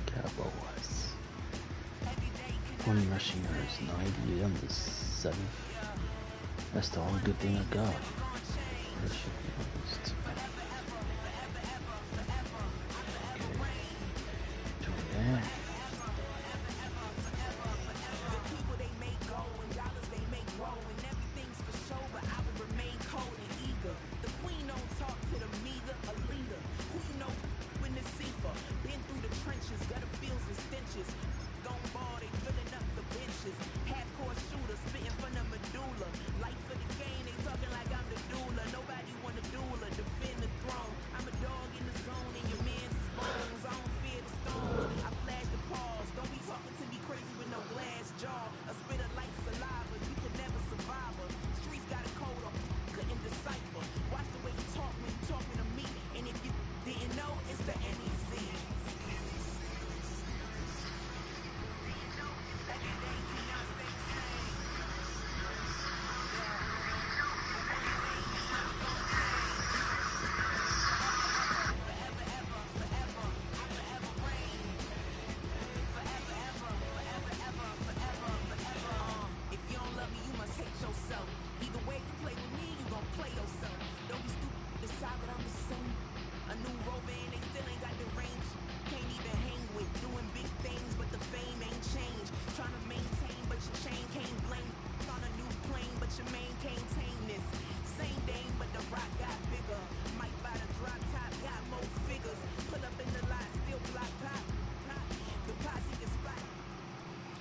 Cowboys. 20 rushing yards, 90 on the 7th. That's the only good thing I got. Rushing yards. Okay.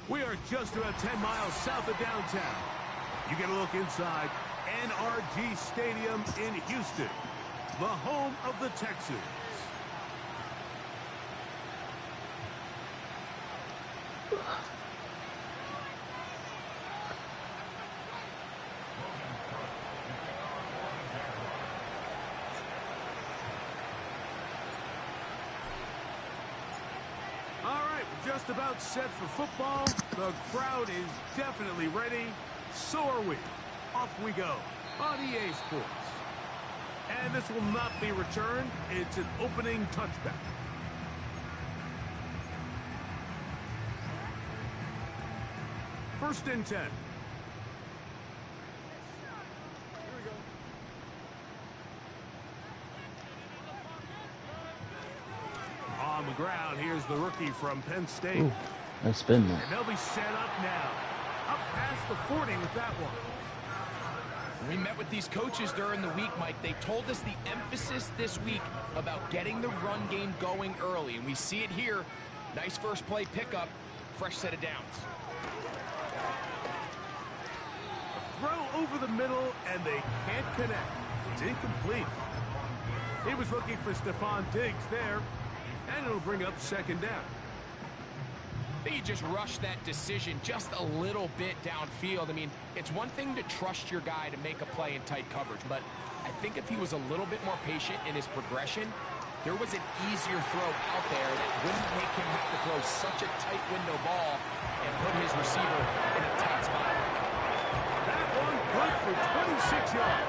We are just about 10 miles south of downtown. You get a look inside NRG Stadium in Houston, the home of the Texans. Just about set for football. The crowd is definitely ready. So are we. Off we go on EA Sports. And this will not be returned. It's an opening touchback. First and 10. On the ground, here's the rookie from Penn State. Ooh, nice spin there. And they'll be set up now. Up past the 40 with that one. We met with these coaches during the week, Mike. They told us the emphasis this week about getting the run game going early, and we see it here. Nice first play pickup, fresh set of downs. A throw over the middle, and they can't connect. It's incomplete. He was looking for Stephon Diggs there, and it'll bring up second down. I think he just rushed that decision just a little bit downfield. I mean, it's one thing to trust your guy to make a play in tight coverage, but I think if he was a little bit more patient in his progression, there was an easier throw out there that wouldn't make him have to throw such a tight window ball and put his receiver in a tight spot. That one good for 26 yards.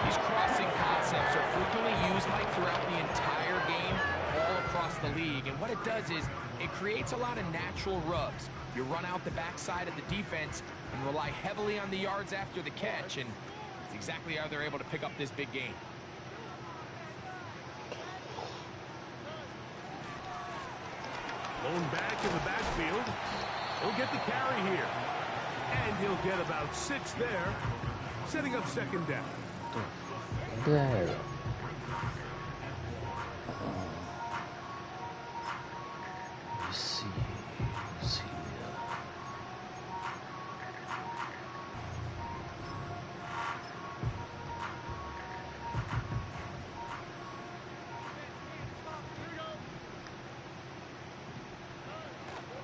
These crossing concepts are frequently used, Mike, throughout the entire game, all across the the league. And what it does is it creates a lot of natural rubs. You run out the backside of the defense and rely heavily on the yards after the catch. And it's exactly how they're able to pick up this big game. Blown back in the backfield. He'll get the carry here. And he'll get about 6 there. Setting up second down. There. Let's see.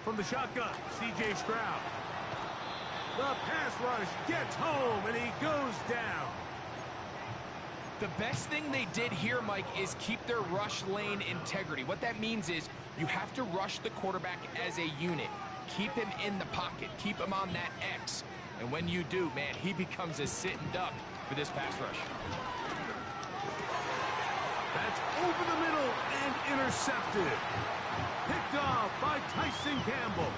From the shotgun, C.J. Stroud. The pass rush gets home, and he goes down. The best thing they did here, Mike, is keep their rush lane integrity. What that means is you have to rush the quarterback as a unit. Keep him in the pocket. Keep him on that X. And when you do, man, he becomes a sitting duck for this pass rush. That's over the middle and intercepted. Picked off by Tyson Campbell.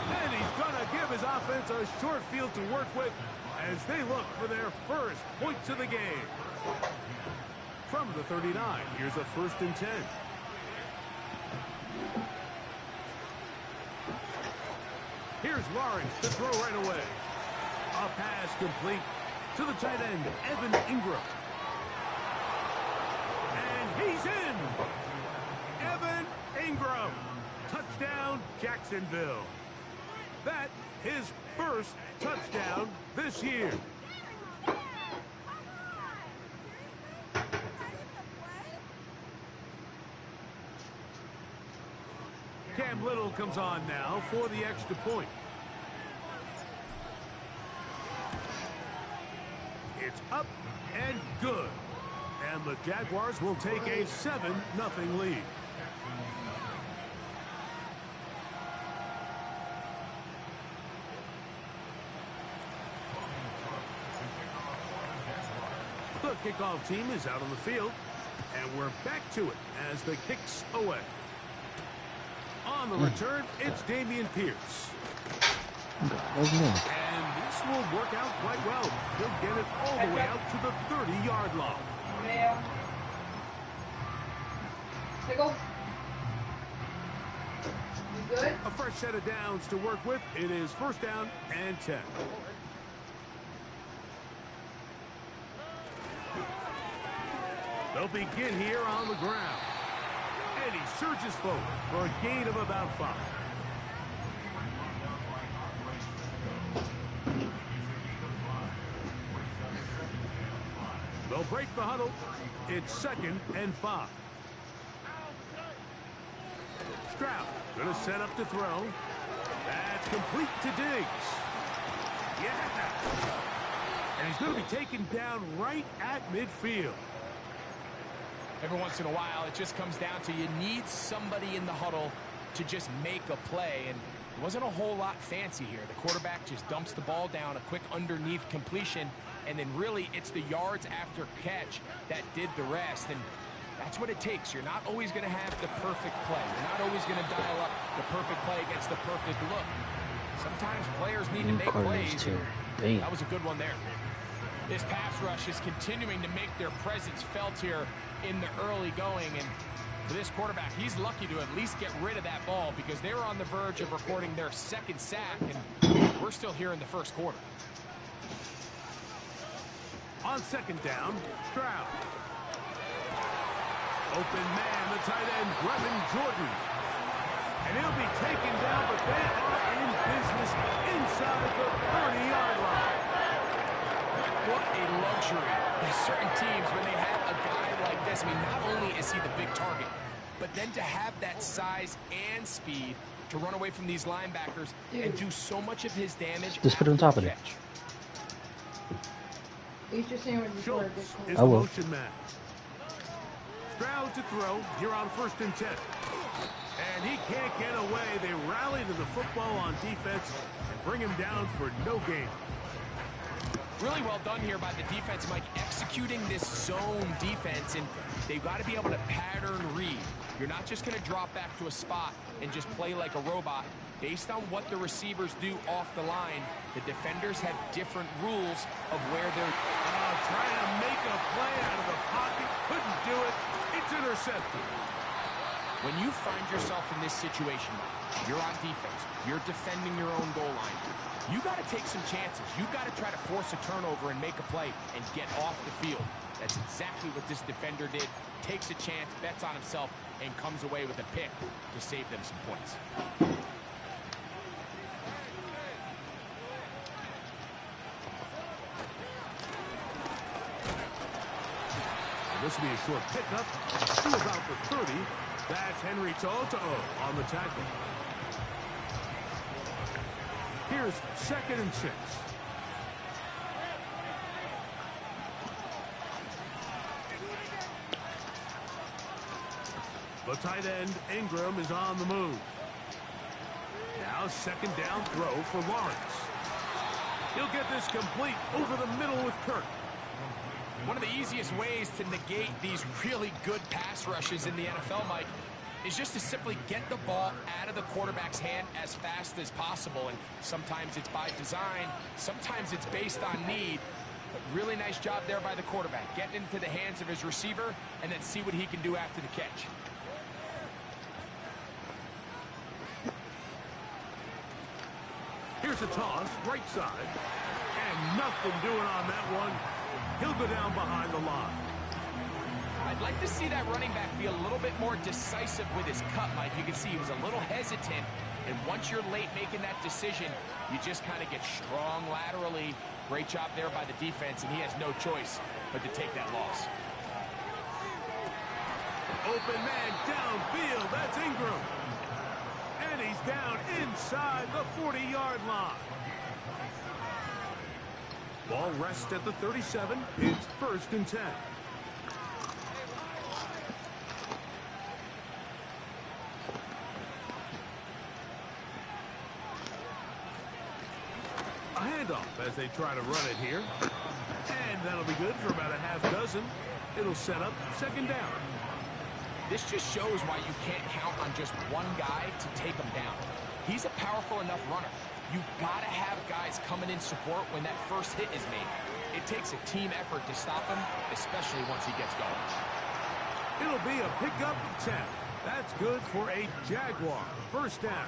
And he's going to give his offense a short field to work with as they look for their first points of the game. From the 39, here's a 1st and 10. Here's Lawrence to throw right away. A pass complete to the tight end, Evan Ingram. And he's in. Evan Ingram. Touchdown, Jacksonville. That his first touchdown this year. Cam Little comes on now for the extra point. It's up and good. And the Jaguars will take a 7-0 lead. The kickoff team is out on the field, and we're back to it as the kick's away. On the return, it's Dameon Pierce. And this will work out quite well. He'll get it all the way out to the 30-yard line. You good? A fresh set of downs to work with. It is 1st down and 10. They'll begin here on the ground. And he surges forward for a gain of about 5. They'll break the huddle. It's 2nd and 5. Stroud going to set up to throw. That's complete to Diggs. Yeah. And he's going to be taken down right at midfield. Every once in a while, it just comes down to you need somebody in the huddle to just make a play. And it wasn't a whole lot fancy here. The quarterback just dumps the ball down, a quick underneath completion, and then really it's the yards after catch that did the rest. And that's what it takes. You're not always going to have the perfect play. You're not always going to dial up the perfect play against the perfect look. Sometimes players need to make plays. That was a good one there. This pass rush is continuing to make their presence felt here in the early going, and for this quarterback, he's lucky to at least get rid of that ball because they were on the verge of recording their 2nd sack, and we're still here in the 1st quarter. On 2nd down, Stroud. Open man, the tight end, Brevin Jordan. And he'll be taken down, but they are in business inside the 30-yard line. What a luxury. There's certain teams, when they have a guy like this, I mean, not only is he the big target, but then to have that size and speed to run away from these linebackers and do so much of his damage. Just put it on top of it. Eat your sandwich before it gets Is cold. the motion man. Stroud to throw here on 1st and 10. And he can't get away. They rally to the football on defense and bring him down for no gain. Really well done here by the defense, Mike, executing this zone defense, and they've got to be able to pattern read. You're not just going to drop back to a spot and just play like a robot. Based on what the receivers do off the line, the defenders have different rules of where they're... trying to make a play out of the pocket. Couldn't do it. It's intercepted. When you find yourself in this situation, you're on defense. You're defending your own goal line. You got to take some chances. You got to try to force a turnover and make a play and get off the field. That's exactly what this defender did. Takes a chance, bets on himself, and comes away with a pick to save them some points. This will be a short pickup to about the 30. That's Henry To'o on the tackle. Here's 2nd and 6. The tight end, Ingram, is on the move. Now 2nd down throw for Lawrence. He'll get this complete over the middle with Kirk. One of the easiest ways to negate these really good pass rushes in the NFL, Mike, is just to simply get the ball out of the quarterback's hand as fast as possible. And sometimes it's by design, sometimes it's based on need. But really nice job there by the quarterback, getting into the hands of his receiver and then see what he can do after the catch. Here's a toss, right side. And nothing doing on that one. He'll go down behind the line. I'd like to see that running back be a little bit more decisive with his cut, Mike. You can see he was a little hesitant, and once you're late making that decision, you just kind of get strong laterally. Great job there by the defense, and he has no choice but to take that loss. Open man downfield, that's Ingram. And he's down inside the 40-yard line. Ball rests at the 37. It's 1st and 10. A handoff as they try to run it here. And that'll be good for about a half dozen. It'll set up 2nd down. This just shows why you can't count on just one guy to take him down. He's a powerful enough runner. You've got to have guys coming in support when that first hit is made. It takes a team effort to stop him, especially once he gets going. It'll be a pickup of 10. That's good for a Jaguar. 1st down.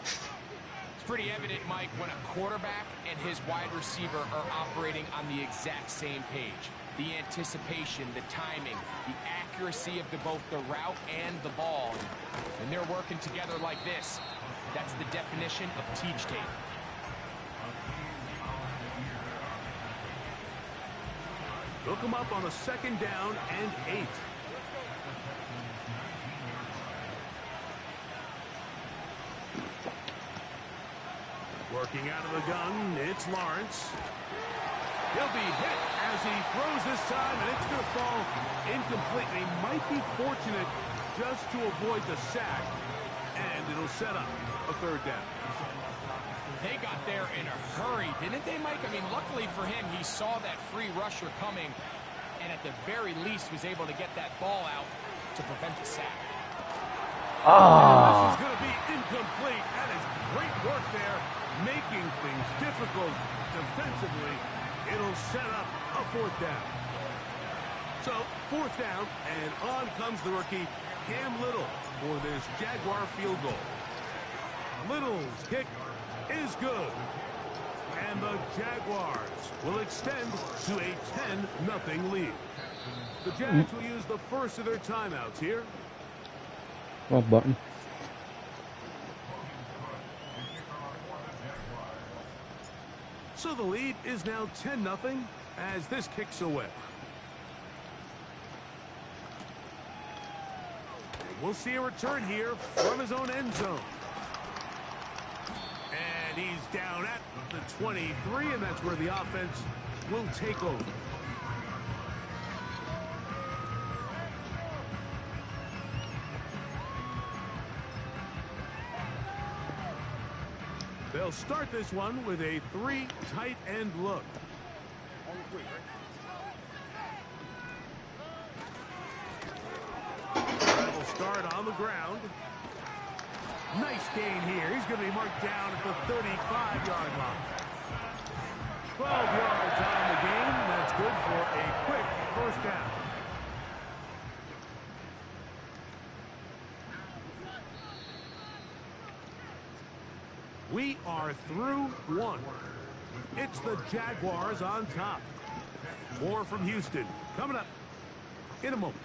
It's pretty evident, Mike, when a quarterback and his wide receiver are operating on the exact same page. The anticipation, the timing, the accuracy of both the route and the ball. And they're working together like this. That's the definition of teach tape. Look him up on a 2nd down and 8. Working out of the gun, it's Lawrence. He'll be hit as he throws this time, and it's going to fall incomplete. He might be fortunate just to avoid the sack, and it'll set up a 3rd down. They got there in a hurry, didn't they, Mike? I mean, luckily for him, he saw that free rusher coming, and at the very least was able to get that ball out to prevent the sack. This is going to be incomplete. That is great work there, making things difficult defensively. It'll set up a 4th down. So, 4th down, and on comes the rookie, Cam Little, for this Jaguar field goal. Little's kick is good. And the Jaguars will extend to a 10-0 lead. The Jags will use the first of their timeouts here. Well, button. So the lead is now 10-0 as this kicks away. We'll see a return here from his own end zone. And he's down at the 23, and that's where the offense will take over. They'll start this one with a 3 tight end look. That'll start ground. Nice gain here. He's going to be marked down at the 35-yard line. 12 yards on the game. That's good for a quick first down. We are through one. It's the Jaguars on top. More from Houston coming up in a moment.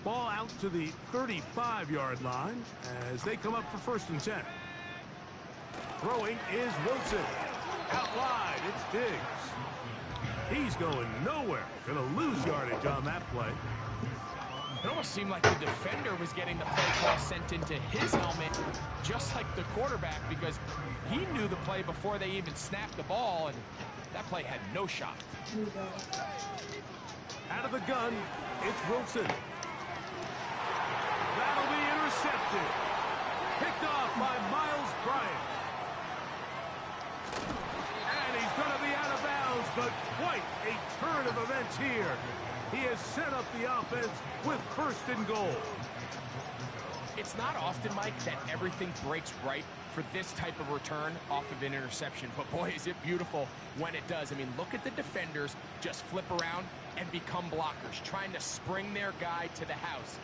Ball out to the 35-yard line as they come up for 1st and 10. Throwing is Wilson. Out wide, it's Diggs. He's going nowhere. Going to lose yardage on that play. It almost seemed like the defender was getting the play call sent into his helmet, just like the quarterback, because he knew the play before they even snapped the ball, and that play had no shot. Out of the gun, it's Wilson. That'll be intercepted. Picked off by Miles Bryant. And he's going to be out of bounds, but quite a turn of events here. He has set up the offense with 1st and goal. It's not often, Mike, that everything breaks right for this type of return off of an interception. But, boy, is it beautiful when it does. I mean, look at the defenders just flip around and become blockers, trying to spring their guy to the house.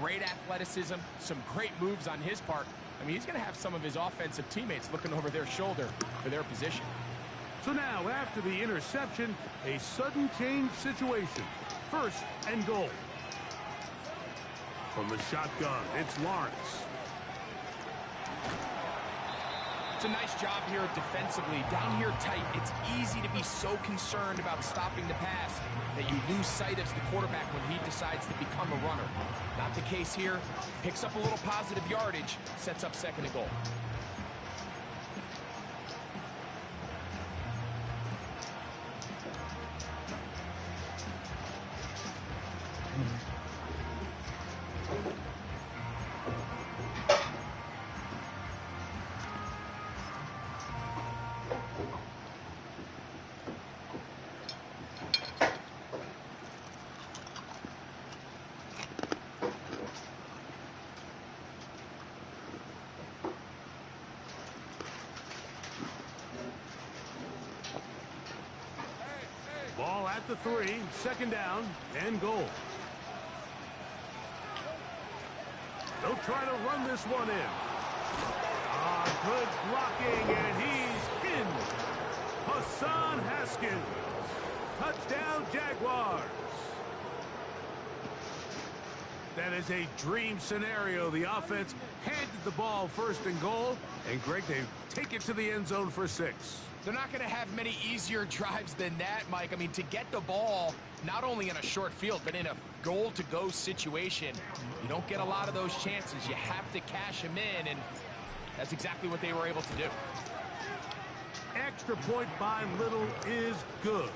Great athleticism, some great moves on his part. I mean, he's going to have some of his offensive teammates looking over their shoulder for their position. So now, after the interception, a sudden change situation. 1st and goal. From the shotgun, it's Lawrence. It's a nice job here defensively. Down here tight, it's easy to be so concerned about stopping the pass that you lose sight of the quarterback when he decides to become a runner. Not the case here. Picks up a little positive yardage, sets up 2nd and goal. Ball at the 3, 2nd down and goal. They'll try to run this one in. Good blocking, and he's in. Hassan Haskins. Touchdown, Jaguars. That is a dream scenario. The offense handed the ball 1st and goal, and Greg, they take it to the end zone for 6. They're not going to have many easier drives than that, Mike. I mean, to get the ball, not only in a short field, but in a goal-to-go situation, you don't get a lot of those chances. You have to cash them in, and that's exactly what they were able to do. Extra point by Little is good.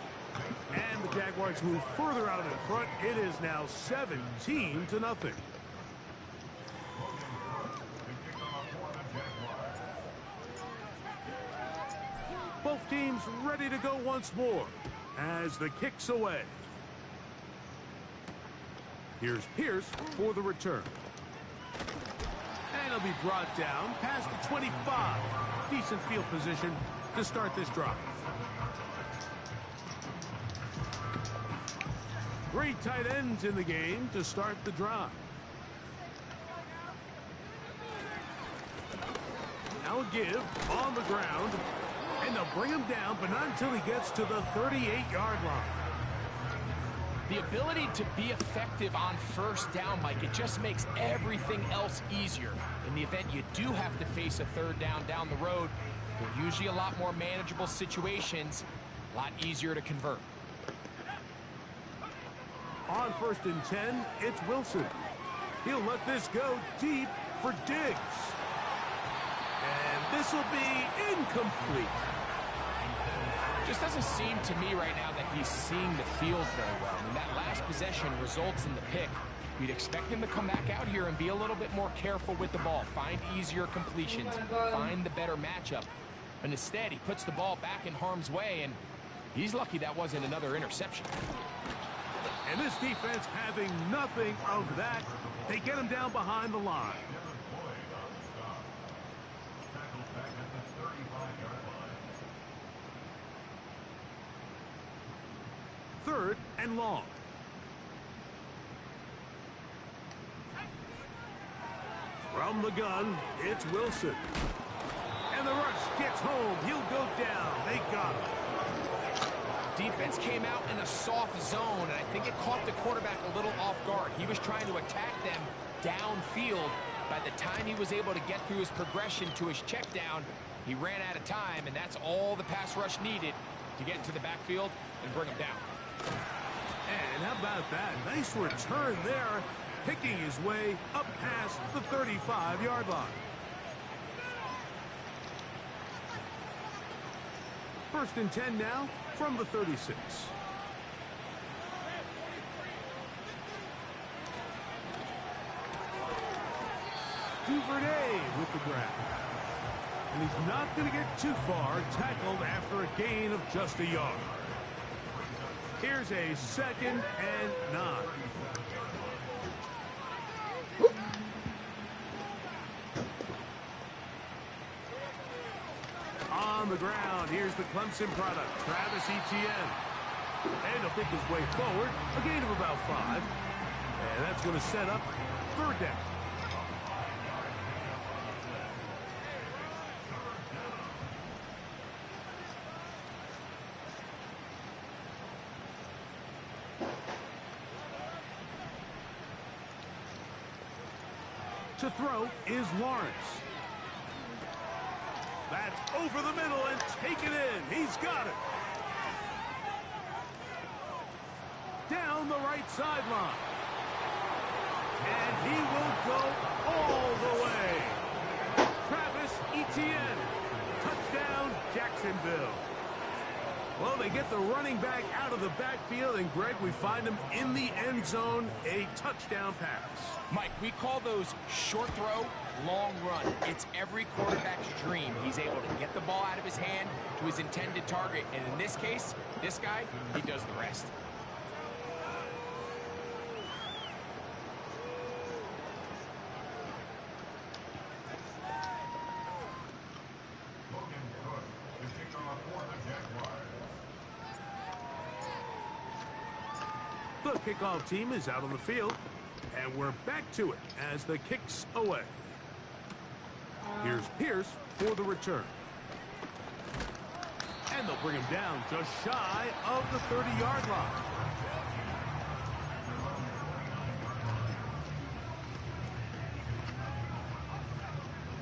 And the Jaguars move further out in front. It is now 17-0. Both teams ready to go once more as the kick's away. Here's Pierce for the return. And he'll be brought down past the 25. Decent field position to start this drive. 3 tight ends in the game to start the drive. Now a give on the ground. And they'll bring him down, but not until he gets to the 38-yard line. The ability to be effective on first down, Mike, it just makes everything else easier. In the event you do have to face a third down the road, they're usually a lot more manageable situations, a lot easier to convert. On 1st and 10, it's Wilson. He'll let this go deep for Diggs. And this will be incomplete. Just doesn't seem to me right now that he's seeing the field very well. I mean, that last possession results in the pick. You'd expect him to come back out here and be a little bit more careful with the ball, find easier completions, find the better matchup. And instead, he puts the ball back in harm's way, and he's lucky that wasn't another interception. And this defense having nothing of that, they get him down behind the line. Third and long. From the gun, it's Wilson. And the rush gets home. He'll go down. They got him. Defense came out in a soft zone, and I think it caught the quarterback a little off guard. He was trying to attack them downfield. By the time he was able to get through his progression to his check down, he ran out of time, and that's all the pass rush needed to get into the backfield and bring him down. And how about that? Nice return there, picking his way up past the 35-yard line. 1st and 10 now from the 36. Duvernay with the grab. And he's not going to get too far, tackled after a gain of just a yard. Here's a 2nd and 9. On the ground, here's the Clemson product, Travis Etienne. And he'll pick his way forward, a gain of about 5. And that's going to set up 3rd down. To throw is Lawrence. That's over the middle and taken in. He's got it. Down the right sideline. And he will go all the way. Travis Etienne. Touchdown, Jacksonville. Well, they get the running back out of the backfield, and Greg, we find him in the end zone, a touchdown pass. Mike, we call those short throw, long run. It's every quarterback's dream. He's able to get the ball out of his hand to his intended target, and in this case, this guy, he does the rest. The kickoff team is out on the field, and we're back to it as the kick's away. Here's Pierce for the return. And they'll bring him down just shy of the 30-yard line.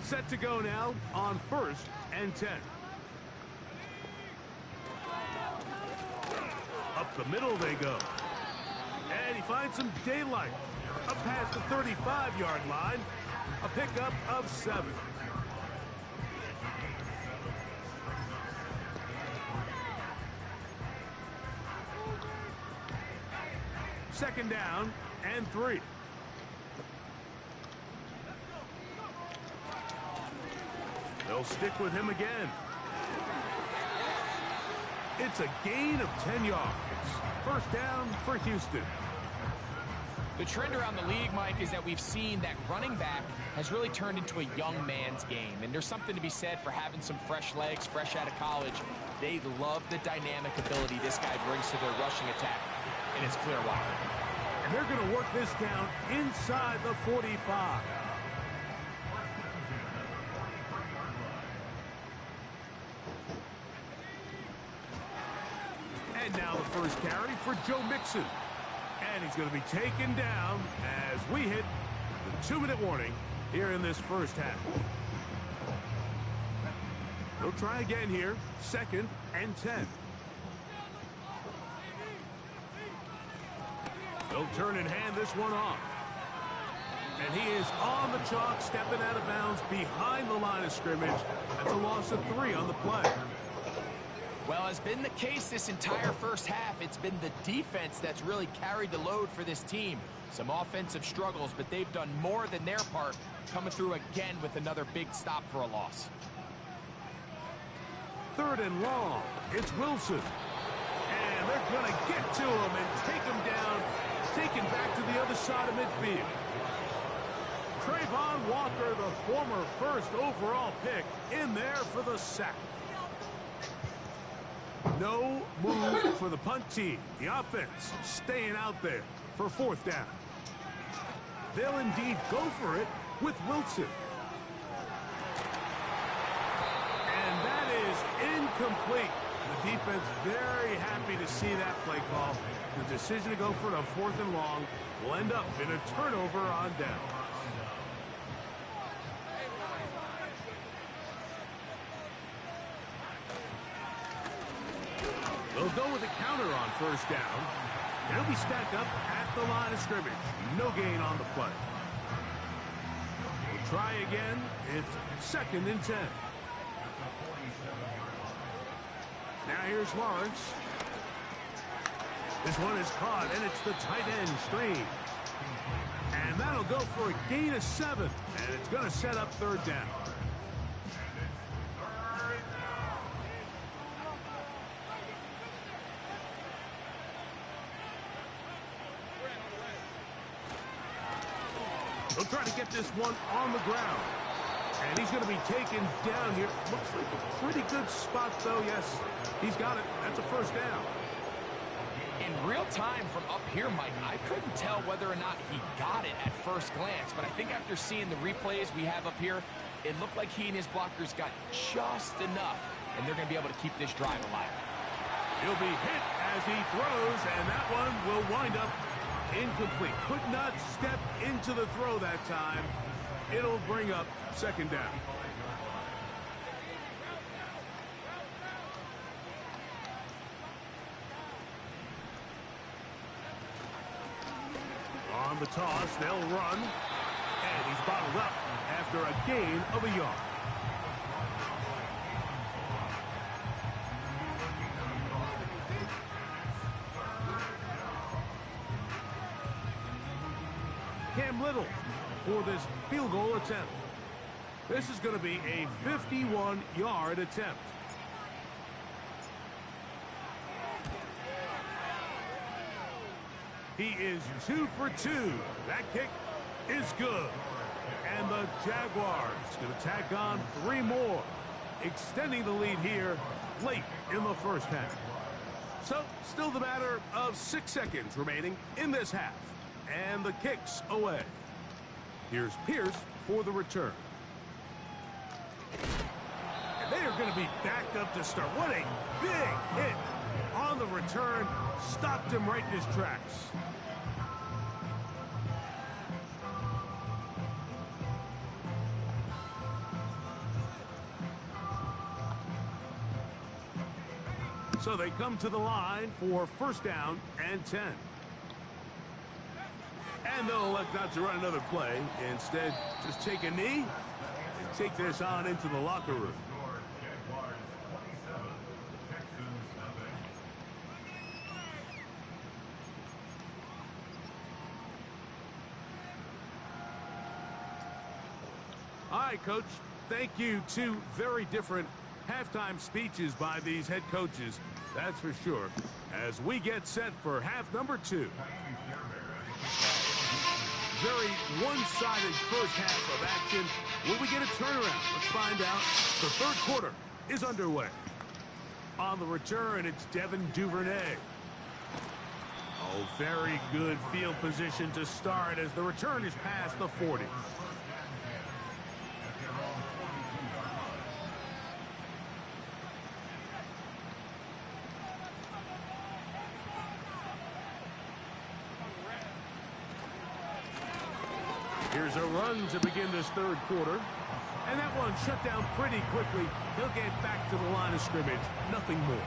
Set to go now on 1st and 10. Up the middle they go. And he finds some daylight. Up past the 35-yard line. A pickup of 7. Second down and 3. They'll stick with him again. It's a gain of 10 yards. First down for Houston. The trend around the league, Mike, is that we've seen that running back has really turned into a young man's game. And there's something to be said for having some fresh legs, fresh out of college. They love the dynamic ability this guy brings to their rushing attack. And it's clear why. And they're going to work this down inside the 45. And now the first carry for Joe Mixon. And he's going to be taken down as we hit the 2-minute warning here in this first half. They'll try again here. 2nd and 10. They'll turn and hand this one off. And he is on the chalk, stepping out of bounds behind the line of scrimmage. That's a loss of 3 on the play. Well, as been the case this entire first half, it's been the defense that's really carried the load for this team. Some offensive struggles, but they've done more than their part, coming through again with another big stop for a loss. 3rd and long. It's Wilson. And they're going to get to him and take him down, taken back to the other side of midfield. Trayvon Walker, the former 1st overall pick, in there for the sack. No move for the punt team. The offense staying out there for 4th down. They'll indeed go for it with Wilson. And that is incomplete. The defense very happy to see that play call. The decision to go for it on 4th and long will end up in a turnover on down. They'll go with a counter on 1st down. They'll be stacked up at the line of scrimmage. No gain on the play. We'll try again. It's 2nd and 10. Now here's Lawrence. This one is caught, and it's the tight end screen. And that'll go for a gain of 7. And it's going to set up 3rd down. They'll try to get this one on the ground. And he's going to be taken down here. Looks like a pretty good spot, though. Yes, he's got it. That's a 1st down. In real time from up here, Mike, I couldn't tell whether or not he got it at first glance. But I think after seeing the replays we have up here, it looked like he and his blockers got just enough. And they're going to be able to keep this drive alive. He'll be hit as he throws, and that one will wind up incomplete. Could not step into the throw that time. It'll bring up 2nd down. On the toss, they'll run. And he's bottled up after a gain of a yard. Cam Little for this field goal attempt. This is going to be a 51-yard attempt. He is 2 for 2. That kick is good. And the Jaguars going to tack on 3 more, extending the lead here late in the first half. So, still the matter of 6 seconds remaining in this half. And the kick's away. Here's Pierce for the return. And they are going to be backed up to start. What a big hit on the return. Stopped him right in his tracks. So they come to the line for 1st down and 10. And they'll elect not to run another play. Instead, just take a knee and take this on into the locker room. All right, Coach. Thank you. 2 very different halftime speeches by these head coaches. That's for sure. As we get set for half number 2. Very one-sided first half of action. Will we get a turnaround? Let's find out. The 3rd quarter is underway. On the return, it's Devin Duvernay. Oh, very good field position to start as the return is past the 40. Here's a run to begin this third quarter. And that one shut down pretty quickly. He'll get back to the line of scrimmage. Nothing more.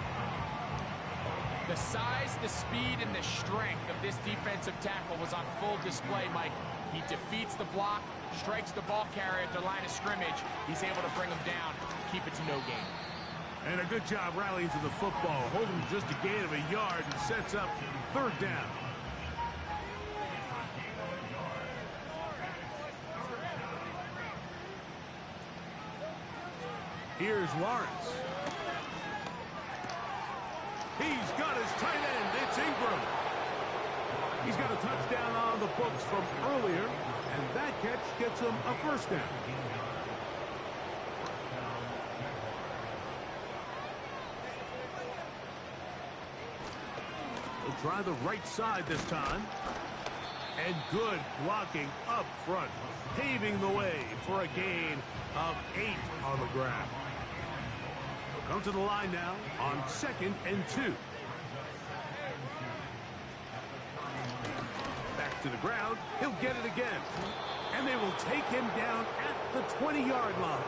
The size, the speed, and the strength of this defensive tackle was on full display, Mike. He defeats the block, strikes the ball carrier at the line of scrimmage. He's able to bring him down, keep it to no gain. And a good job rallying to the football, holding just a gain of a yard and sets up third down. Here's Lawrence. He's got his tight end. It's Ingram. He's got a touchdown on the books from earlier, and that catch gets him a first down. He'll try the right side this time. And good blocking up front, paving the way for a gain of 8 on the ground. He'll come to the line now on 2nd and 2. Back to the ground. He'll get it again. And they will take him down at the 20-yard line.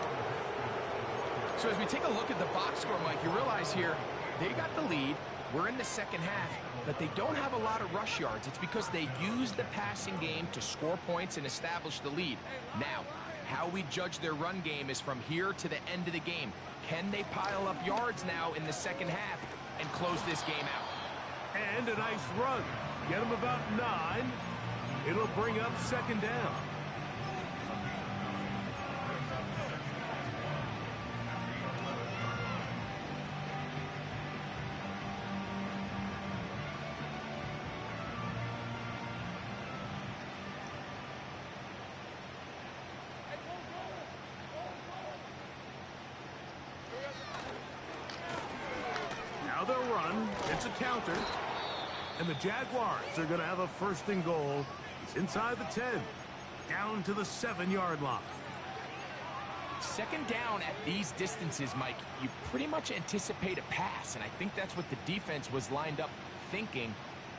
So as we take a look at the box score, Mike, you realize here they got the lead. We're in the second half, but they don't have a lot of rush yards. It's because they use the passing game to score points and establish the lead. Now, how we judge their run game is from here to the end of the game. Can they pile up yards now in the second half and close this game out? And a nice run. Get him about 9. It'll bring up 2nd down. Now they'll run. It's a counter. And the Jaguars are going to have a 1st and goal. He's inside the 10. Down to the 7-yard line. 2nd down at these distances, Mike, you pretty much anticipate a pass, and I think that's what the defense was lined up thinking.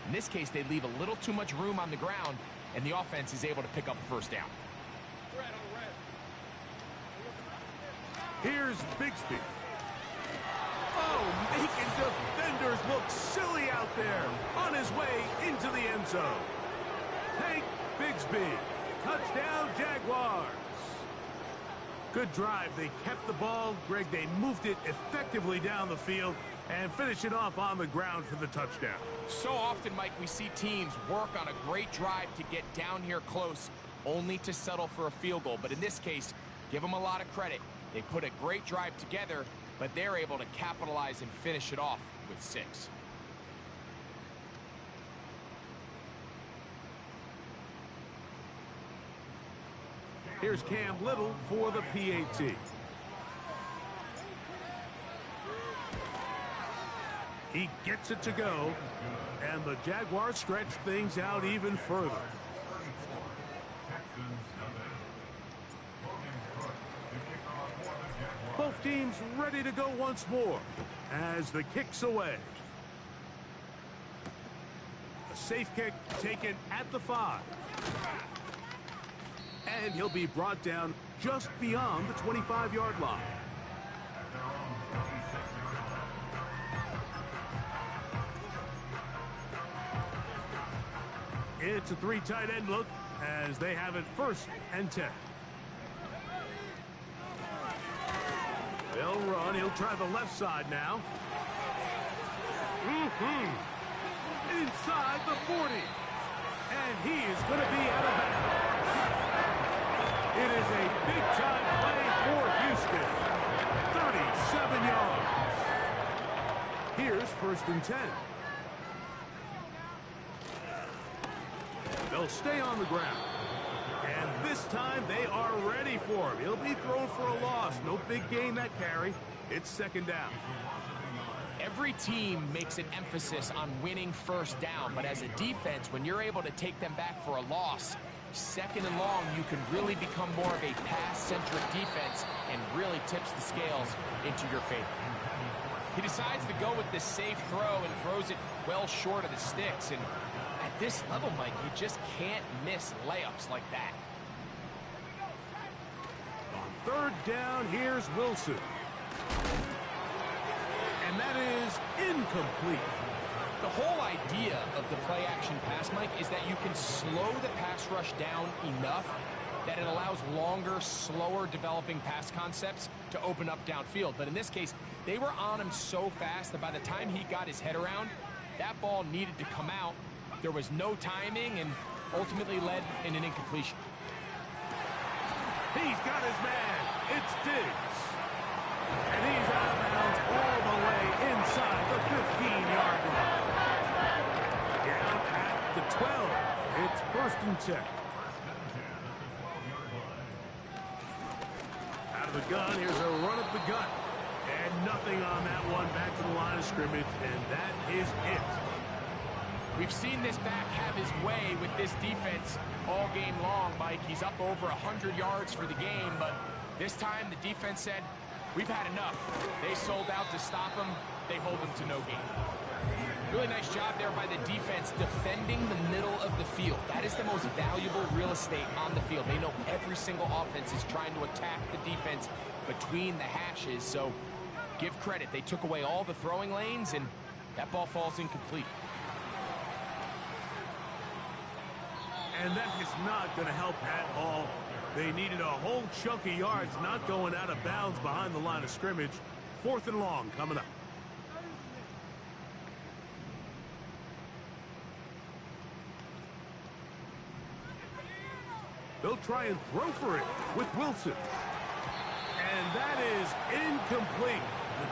In this case, they leave a little too much room on the ground, and the offense is able to pick up a 1st down. Here's Bigsby. Oh, making defenders look silly out there. On his way into the end zone. Hank Bigsby. Touchdown, Jaguars. Good drive. They kept the ball. Greg, they moved it effectively down the field and finish it off on the ground for the touchdown. So often, Mike, we see teams work on a great drive to get down here close, only to settle for a field goal. But in this case, give them a lot of credit. They put a great drive together, but they're able to capitalize and finish it off with 6. Here's Cam Little for the PAT. He gets it to go, and the Jaguars stretch things out even further. Both teams ready to go once more as the kick's away. A safe kick taken at the 5. And he'll be brought down just beyond the 25-yard line. It's a 3 tight end look as they have it 1st and 10. They'll run. He'll try the left side now. Inside the 40. And he is going to be out of bounds. It is a big-time play for Houston. 37 yards. Here's 1st and 10. They'll stay on the ground. And this time they are ready for him. He'll be thrown for a loss. No big gain that carry. It's 2nd down. Every team makes an emphasis on winning 1st down, but as a defense, when you're able to take them back for a loss, 2nd and long, you can really become more of a pass-centric defense and really tips the scales into your favor. He decides to go with the safe throw and throws it well short of the sticks. And at this level, Mike, you just can't miss layups like that. On third down, here's Wilson. And that is incomplete. The whole idea of the play-action pass, Mike, is that you can slow the pass rush down enough that it allows longer, slower developing pass concepts to open up downfield. But in this case, they were on him so fast that by the time he got his head around, that ball needed to come out. There was no timing and ultimately led in an incompletion. He's got his man. It's Diggs. And he's out of bounds all the way inside the 15-yard line. Down at the 12. It's 1st and 10. Out of the gun, here's a run up the gut. And nothing on that one. Back to the line of scrimmage, and that is it. We've seen this back have his way with this defense all game long, Mike. He's up over 100 yards for the game, but this time the defense said, we've had enough. They sold out to stop him. They hold him to no gain. Really nice job there by the defense defending the middle of the field. That is the most valuable real estate on the field. They know every single offense is trying to attack the defense between the hashes, so give credit. They took away all the throwing lanes, and that ball falls incomplete. And that is not going to help at all. They needed a whole chunk of yards, not going out of bounds behind the line of scrimmage. 4th and long coming up. They'll try and throw for it with Wilson. And that is incomplete.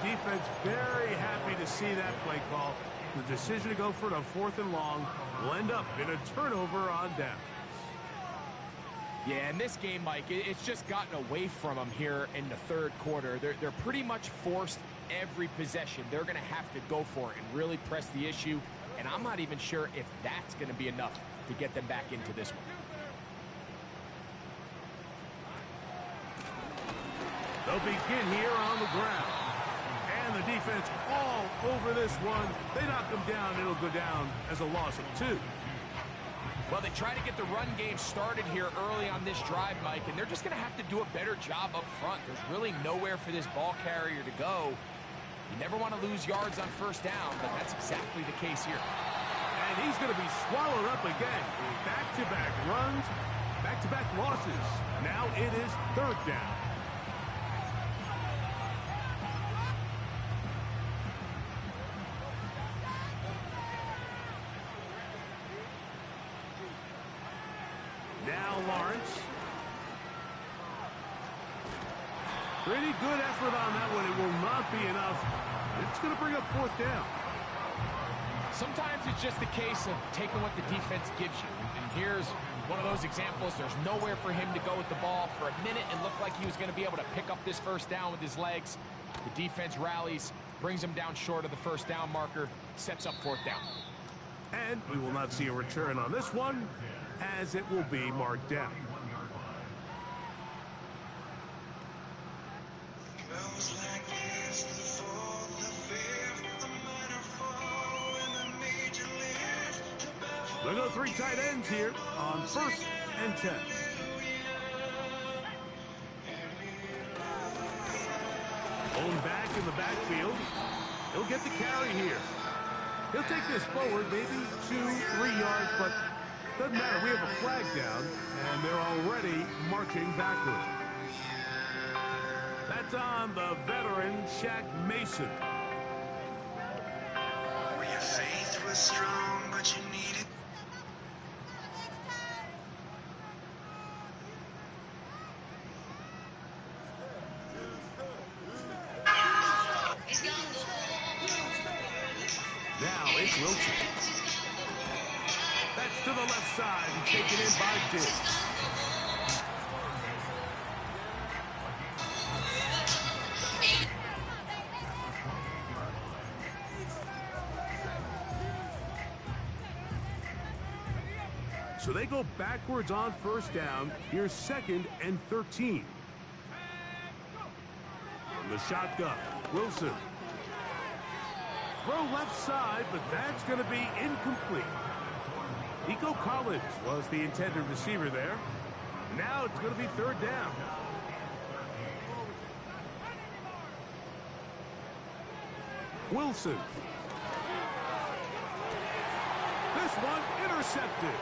The defense very happy to see that play call. The decision to go for it on 4th and long will end up in a turnover on downs. Yeah, in this game, Mike, it's just gotten away from them here in the 3rd quarter. They're pretty much forced every possession. They're going to have to go for it and really press the issue. And I'm not even sure if that's going to be enough to get them back into this one. They'll begin here on the ground. And the defense all over this one. They knock them down. It'll go down as a loss of 2. Well, they try to get the run game started here early on this drive, Mike, and they're just going to have to do a better job up front. There's really nowhere for this ball carrier to go. You never want to lose yards on 1st down, but that's exactly the case here. And he's going to be swallowed up again. Back-to-back runs, back-to-back losses. Now it is 3rd down. Now Lawrence. Pretty good effort on that one. It will not be enough. It's going to bring up 4th down. Sometimes it's just a case of taking what the defense gives you. And here's one of those examples. There's nowhere for him to go with the ball. For a minute, it looked like he was going to be able to pick up this 1st down with his legs. The defense rallies, brings him down short of the 1st down marker, sets up 4th down. And we will not see a return on this one, as it will be marked down. They'll go 3 tight ends here on 1st and 10. Owned back in the backfield. He'll get the carry here. He'll take this forward, maybe 2-3 yards, but doesn't matter. We have a flag down, and they're already marching backward. That's on the veteran Shaq Mason. Well, your faith was strong, but you needed. Now it's Wilson. That's to the left side and taken in by Diggs. So they go backwards on 1st down. Here's 2nd and 13. From the shotgun, Wilson. Throw left side, but that's going to be incomplete. Nico Collins was the intended receiver there. Now it's going to be 3rd down. Wilson. This one intercepted.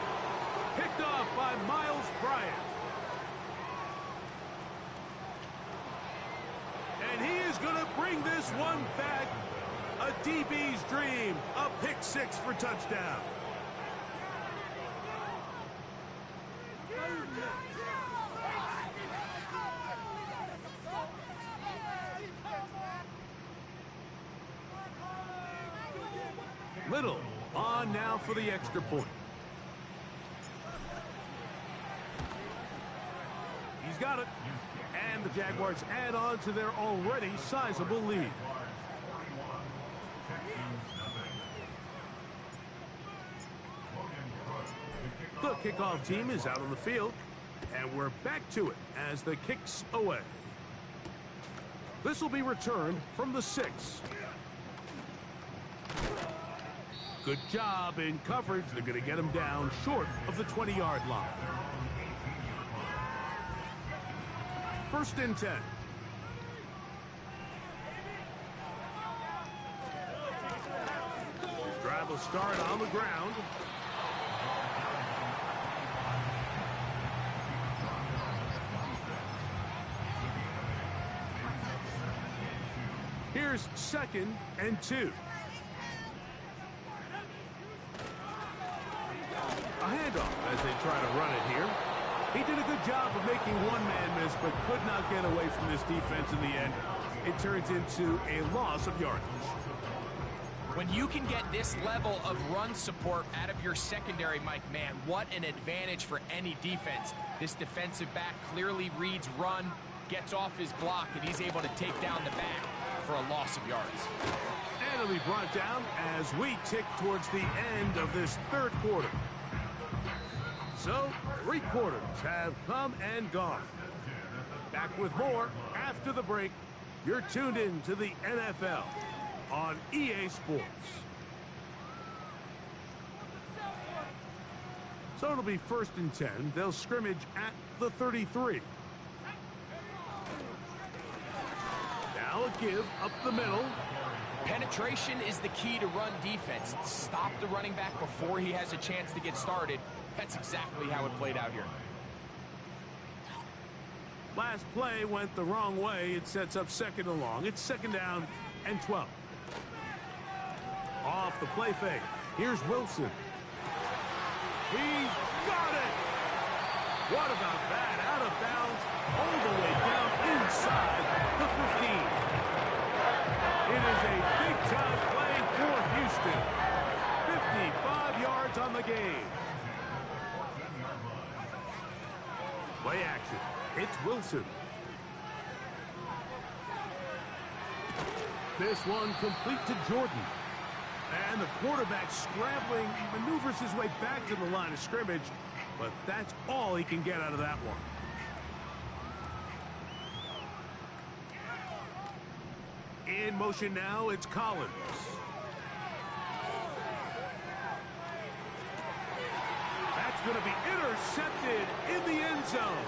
Picked off by Miles Bryant. And he is going to bring this one back. A DB's dream. A pick six for touchdown. Little on now for the extra point. He's got it. And the Jaguars add on to their already sizable lead. The kickoff team is out on the field. And we're back to it as the kick's away. This will be returned from the 6. Good job in coverage. They're going to get him down short of the 20-yard line. 1st and 10. Drive will start on the ground. Here's 2nd and 2. A handoff as they try to run it here. He did a good job of making one man miss, but could not get away from this defense in the end. It turns into a loss of yardage. When you can get this level of run support out of your secondary, Mike, man, what an advantage for any defense. This defensive back clearly reads run, gets off his block, and he's able to take down the back for a loss of yards. And it'll be brought down as we tick towards the end of this 3rd quarter. So, 3 quarters have come and gone. Back with more after the break. You're tuned in to the NFL on EA Sports. So it'll be 1st and 10. They'll scrimmage at the 33. Now a give up the middle. Penetration is the key to run defense. Stop the running back before he has a chance to get started. That's exactly how it played out here. Last play went the wrong way. It sets up 2nd and long. It's 2nd down and 12. Off the play fake. Here's Wilson. He's got it. What about that? Out of bounds all the way down inside the 15. It is a big-time play for Houston. 55 yards on the game. Play action. It's Wilson. This one complete to Jordan. And the quarterback scrambling, maneuvers his way back to the line of scrimmage. But that's all he can get out of that one. In motion now, it's Collins. That's going to be intercepted in the end zone.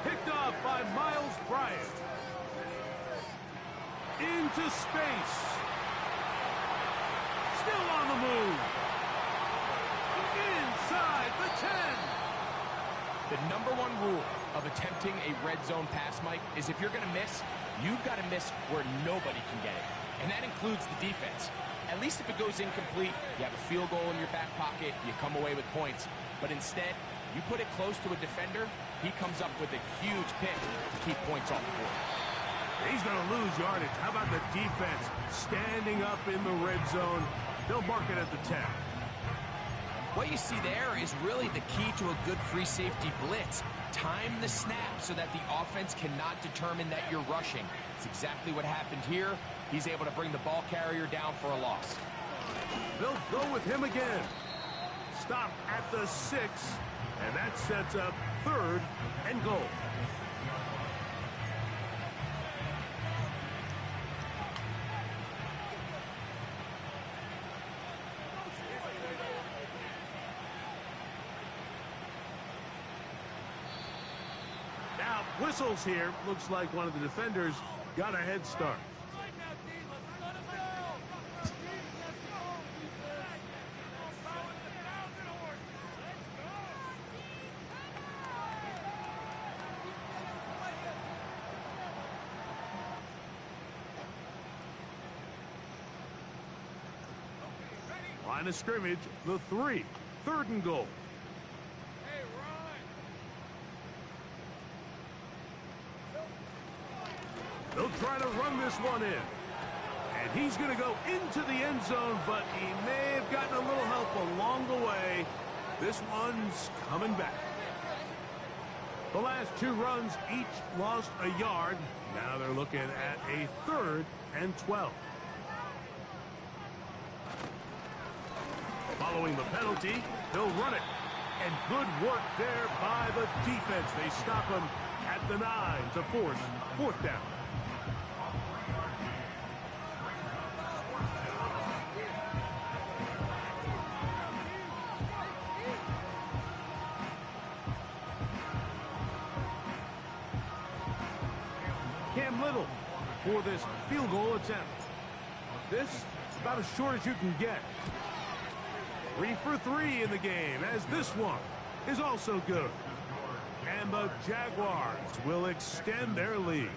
Picked off by Miles Bryant. Into space. Still on the move. Inside the 10. The #1 rule of attempting a red zone pass, Mike, is if you're going to miss, you've got to miss where nobody can get it. And that includes the defense. At least if it goes incomplete, you have a field goal in your back pocket, you come away with points. But instead, you put it close to a defender, he comes up with a huge pick to keep points off the board. He's going to lose yardage. How about the defense standing up in the red zone? They'll mark it at the 10. What you see there is really the key to a good free safety blitz. Time the snap so that the offense cannot determine that you're rushing. It's exactly what happened here. He's able to bring the ball carrier down for a loss. They'll go with him again. Stop at the 6, and that sets up 3rd and goal. Now, whistles here. Looks like one of the defenders got a head start. Line of scrimmage, the 3. 3rd and goal. They'll try to run this one in. And he's going to go into the end zone, but he may have gotten a little help along the way. This one's coming back. The last 2 runs each lost a yard. Now they're looking at a 3rd and 12. Following the penalty, he'll run it. And good work there by the defense. They stop him at the 9 to force 4th down. Little for this field goal attempt. This is about as short as you can get. 3 for 3 in the game, as this one is also good. And the Jaguars will extend their lead.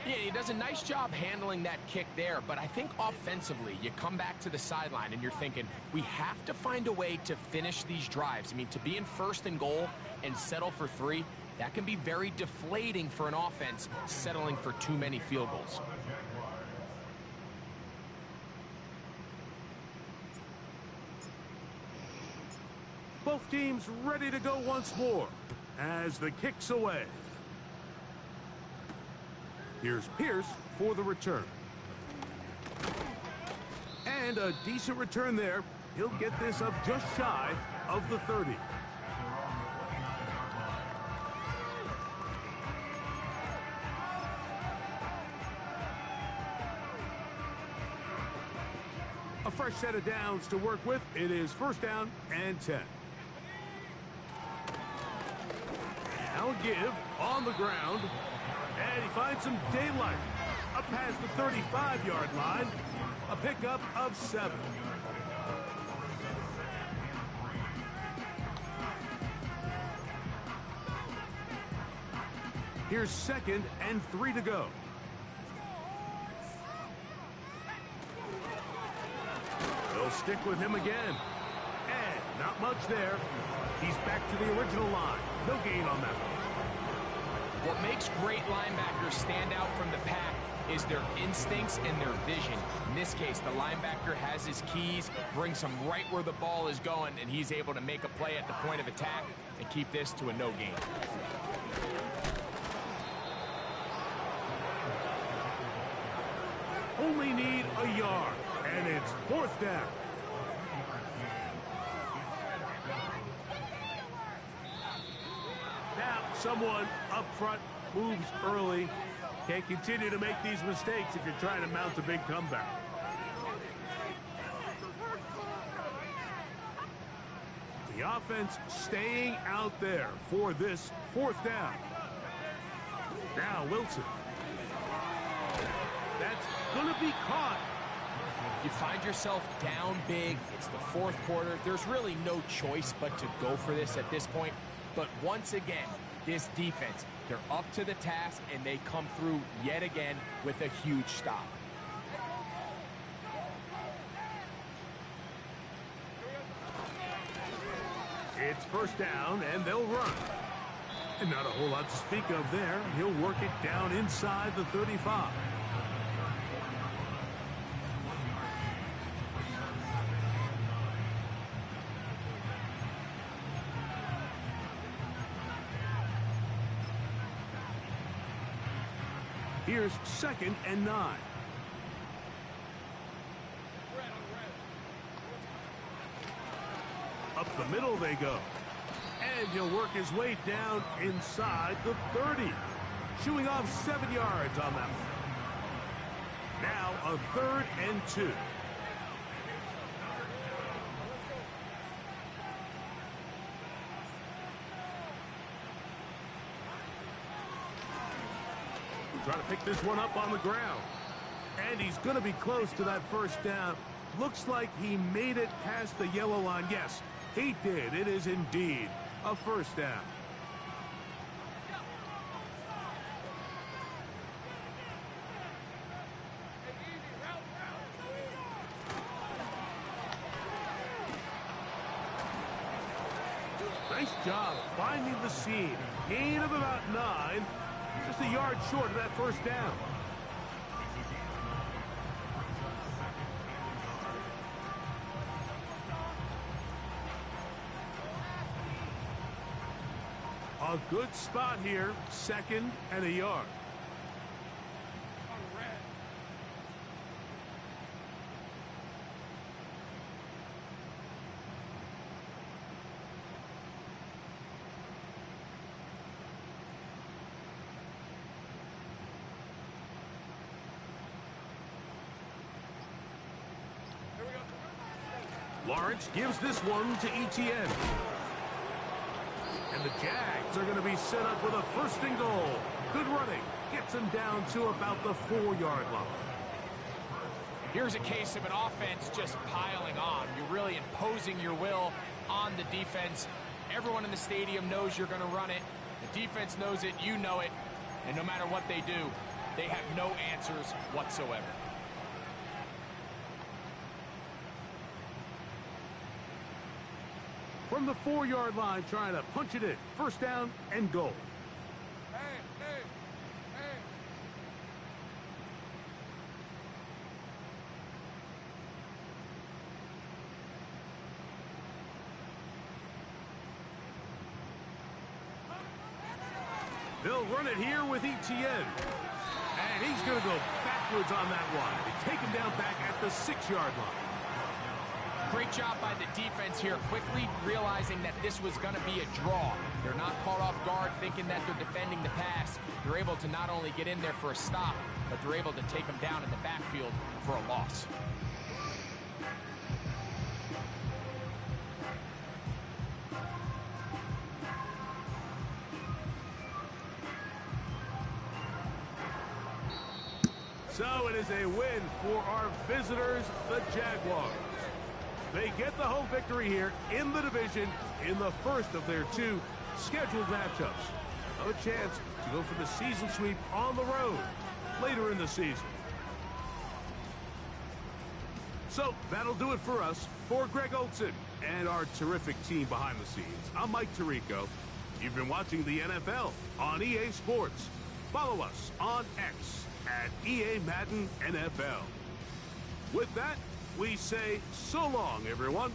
Yeah, he does a nice job handling that kick there, but I think offensively, you come back to the sideline and you're thinking, we have to find a way to finish these drives. I mean, to be in 1st and goal and settle for 3, that can be very deflating for an offense settling for too many field goals. Both teams ready to go once more as the kick's away. Here's Pierce for the return. And a decent return there. He'll get this up just shy of the 30. A fresh set of downs to work with. It is 1st down and 10. Now a give on the ground. And he finds some daylight. Up past the 35-yard line. A pickup of 7. Here's 2nd and 3 to go. They'll stick with him again. And not much there. He's back to the original line. No gain on that one. What makes great linebackers stand out from the pack is their instincts and their vision. In this case, the linebacker has his keys, brings him right where the ball is going, and he's able to make a play at the point of attack and keep this to a no gain. Only need a yard, and it's 4th down. Now, someone up front moves early. Can't continue to make these mistakes if you're trying to mount a big comeback. The offense staying out there for this 4th down. Now Wilson. That's going to be caught. You find yourself down big. It's the 4th quarter. There's really no choice but to go for this at this point. But once again, this defense, they're up to the task, and they come through yet again with a huge stop. It's 1st down, and they'll run. And not a whole lot to speak of there. He'll work it down inside the 35. Here's 2nd and 9. Up the middle they go. And he'll work his way down inside the 30. Shooing off 7 yards on that one. Now a 3rd and 2. Trying to pick this one up on the ground. And he's going to be close to that 1st down. Looks like he made it past the yellow line. Yes, he did. It is indeed a 1st down. job finding the seam. Gain of about 9. Just a yard short of that first down. A good spot here. 2nd and a yard. Lawrence gives this one to Etienne. And the Jags are going to be set up with a 1st and goal. Good running. Gets them down to about the 4-yard line. Here's a case of an offense just piling on. You're really imposing your will on the defense. Everyone in the stadium knows you're going to run it. The defense knows it. You know it. And no matter what they do, they have no answers whatsoever. From the 4-yard line, trying to punch it in. 1st down and goal. They'll run it here with Etienne. And he's going to go backwards on that one. They take him down back at the 6-yard line. Great job by the defense here, quickly realizing that this was going to be a draw. They're not caught off guard thinking that they're defending the pass. They're able to not only get in there for a stop, but they're able to take them down in the backfield for a loss. So it is a win for our visitors, the Jaguars. They get the home victory here in the division in the 1st of their 2 scheduled matchups. A chance to go for the season sweep on the road later in the season. So that'll do it for us. For Greg Olson and our terrific team behind the scenes, I'm Mike Tirico. You've been watching the NFL on EA Sports. Follow us on X at EA Madden NFL. With that, we say so long, everyone.